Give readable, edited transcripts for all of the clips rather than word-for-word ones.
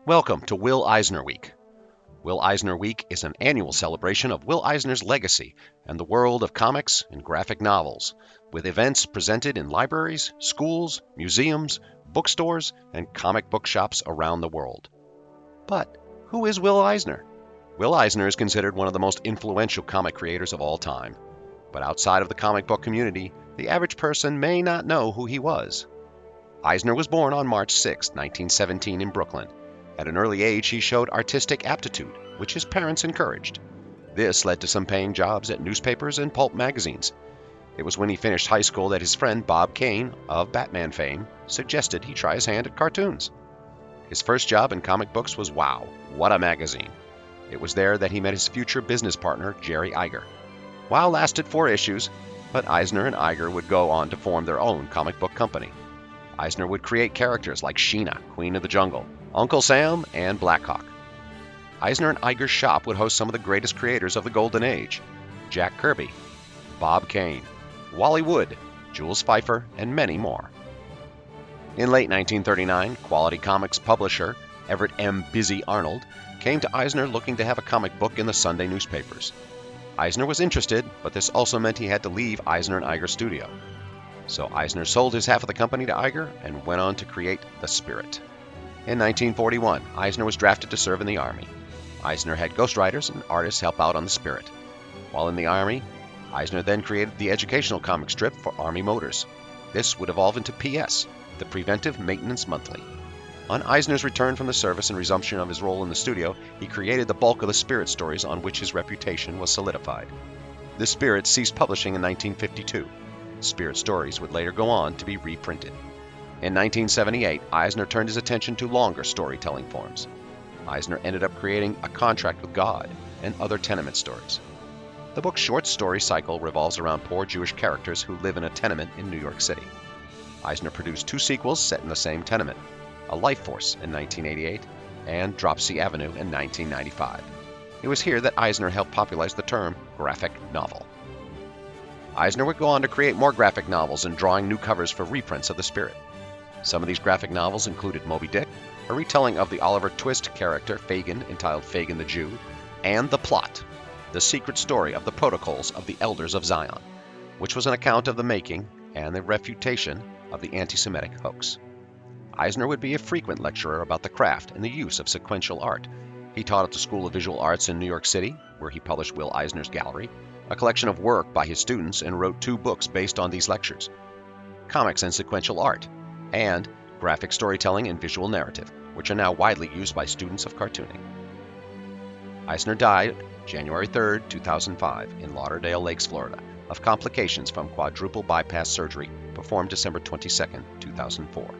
Welcome to Will Eisner Week. Will Eisner Week is an annual celebration of Will Eisner's legacy and the world of comics and graphic novels, with events presented in libraries, schools, museums, bookstores, and comic book shops around the world. But who is Will Eisner? Will Eisner is considered one of the most influential comic creators of all time. But outside of the comic book community, the average person may not know who he was. Eisner was born on March 6, 1917 in Brooklyn. At an early age, he showed artistic aptitude, which his parents encouraged. This led to some paying jobs at newspapers and pulp magazines. It was when he finished high school that his friend Bob Kane, of Batman fame, suggested he try his hand at cartoons. His first job in comic books was Wow, What a Magazine. It was there that he met his future business partner, Jerry Iger. Wow lasted 4 issues, but Eisner and Iger would go on to form their own comic book company. Eisner would create characters like Sheena, Queen of the Jungle, Uncle Sam, and Blackhawk. Eisner and Iger's shop would host some of the greatest creators of the Golden Age: Jack Kirby, Bob Kane, Wally Wood, Jules Feiffer, and many more. In late 1939, Quality Comics publisher Everett M. Busy Arnold came to Eisner looking to have a comic book in the Sunday newspapers. Eisner was interested, but this also meant he had to leave Eisner and Iger's studio. So Eisner sold his half of the company to Iger and went on to create The Spirit. In 1941, Eisner was drafted to serve in the Army. Eisner had ghostwriters and artists help out on The Spirit. While in the Army, Eisner then created the educational comic strip for Army Motors. This would evolve into PS, the Preventive Maintenance Monthly. On Eisner's return from the service and resumption of his role in the studio, he created the bulk of the Spirit stories on which his reputation was solidified. The Spirit ceased publishing in 1952. Spirit stories would later go on to be reprinted. In 1978, Eisner turned his attention to longer storytelling forms. Eisner ended up creating A Contract with God and other tenement stories. The book's short story cycle revolves around poor Jewish characters who live in a tenement in New York City. Eisner produced 2 sequels set in the same tenement: A Life Force in 1988 and Dropsie Avenue in 1995. It was here that Eisner helped popularize the term graphic novel. Eisner would go on to create more graphic novels and drawing new covers for reprints of The Spirit. Some of these graphic novels included Moby Dick, a retelling of the Oliver Twist character Fagin entitled Fagin the Jew, and The Plot, the secret story of the protocols of the Elders of Zion, which was an account of the making and the refutation of the anti-Semitic hoax. Eisner would be a frequent lecturer about the craft and the use of sequential art. He taught at the School of Visual Arts in New York City, where he published Will Eisner's Gallery, a collection of work by his students, and wrote 2 books based on these lectures: Comics and Sequential Art, and Graphic Storytelling and Visual Narrative, which are now widely used by students of cartooning. Eisner died January 3, 2005, in Lauderdale Lakes, Florida, of complications from quadruple bypass surgery performed December 22, 2004.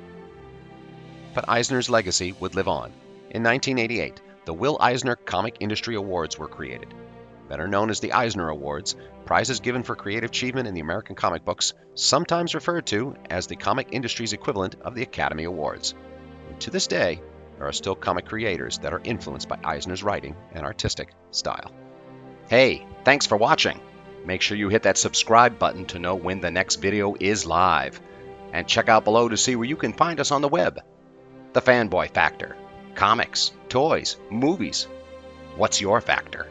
But Eisner's legacy would live on. In 1988, the Will Eisner Comic Industry Awards were created. Better known as the Eisner Awards, prizes given for creative achievement in the American comic books, sometimes referred to as the comic industry's equivalent of the Academy Awards. And to this day, there are still comic creators that are influenced by Eisner's writing and artistic style. Hey, thanks for watching. Make sure you hit that subscribe button to know when the next video is live. And check out below to see where you can find us on the web. The Fanboy Factor. Comics, toys, movies. What's your factor?